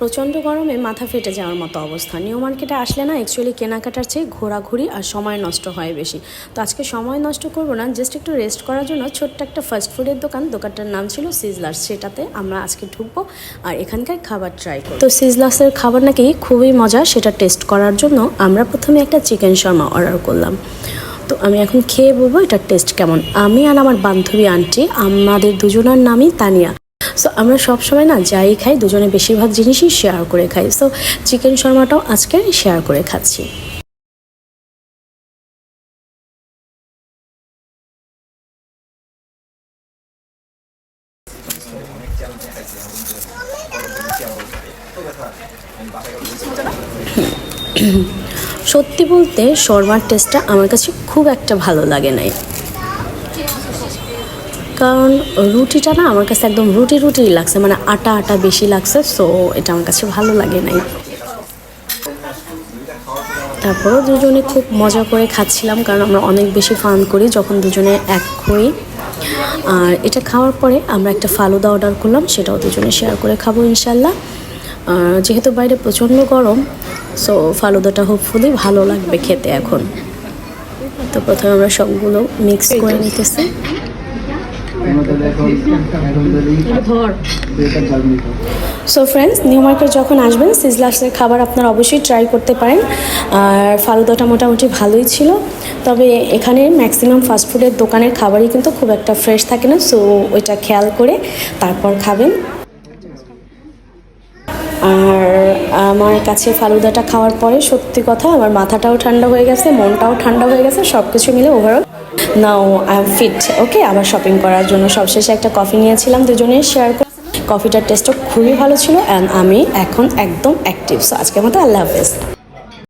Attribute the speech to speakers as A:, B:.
A: প্রচণ্ড গরমে মাথা ফেটে যাওয়ার মতো অবস্থা। নিউ মার্কেটে আসলে না অ্যাকচুয়ালি কেনাকাটার চেয়ে ঘোরাঘুরি আর সময় নষ্ট হয় বেশি। তো আজকে সময় নষ্ট করব না, জাস্ট একটু রেস্ট করার জন্য ছোট্ট একটা ফাস্ট ফুডের দোকানটার নাম ছিল সিজলার্স। সেটাতে আমরা আজকে ঢুকবো আর এখানকার খাবার ট্রাই করব। তো সিজলার্সের খাবার নাকি খুবই মজা, সেটা টেস্ট করার জন্য আমরা প্রথমে একটা চিকেন শর্মা অর্ডার করলাম। তো আমি এখন খেয়ে বলবো এটার টেস্ট কেমন। আমি আর আমার বান্ধবী আন্টি, আমাদের দুজনের নামই তানিয়া। সো আমরা সবসময় না যাই খাই দুজনে বেশিরভাগ জিনিসই শেয়ার করে খাই। সো চিকেন শর্মাটাও আজকে শেয়ার করে খাচ্ছি। সত্যি বলতে শর্মার টেস্টটা আমার কাছে খুব একটা ভালো লাগে নাই, কারণ রুটিটা না আমার কাছে একদম রুটি লাগছে, মানে আটা আটা বেশি লাগছে। সো এটা আমার কাছে ভালো লাগে নাই। তারপরও দুজনে খুব মজা করে খাচ্ছিলাম, কারণ আমরা অনেক বেশি ফান করি যখন দুজনে এক হই। আর এটা খাওয়ার পরে আমরা একটা ফালুদা অর্ডার করলাম, সেটাও দুজনে শেয়ার করে খাবো ইনশাল্লাহ। যেহেতু বাইরে প্রচণ্ড গরম, সো ফালুদাটা হোপফুলি ভালো লাগবে খেতে এখন। তো প্রথমে আমরা সবগুলো মিক্স করে নিতেছি। সো ফ্রেন্ডস, নিউ মার্কেট যখন আসবেন সিজলার্সের খাবার আপনারা অবশ্যই ট্রাই করতে পারেন। আর ফালুদাটা মোটামুটি ভালোই ছিল, তবে এখানে ম্যাক্সিমাম ফাস্টফুডের দোকানের খাবারই কিন্তু খুব একটা ফ্রেশ থাকে না। সো ওইটা খেয়াল করে তারপর খাবেন। আর আমার কাছে ফালুদাটা খাওয়ার পরে সত্যি কথা আমার মাথাটাও ঠান্ডা হয়ে গেছে, মনটাও ঠান্ডা হয়ে গেছে, সব কিছু মিলে overall now I am fit ওকে আবার শপিং করার জন্য। সবশেষে একটা কফি নিয়েছিলাম দুজনে শেয়ার করে। কফিটার টেস্টও খুবই ভালো ছিল অ্যান্ড আমি এখন একদম অ্যাক্টিভ। সো আজকের মতো আল্লাহ হাফেজ।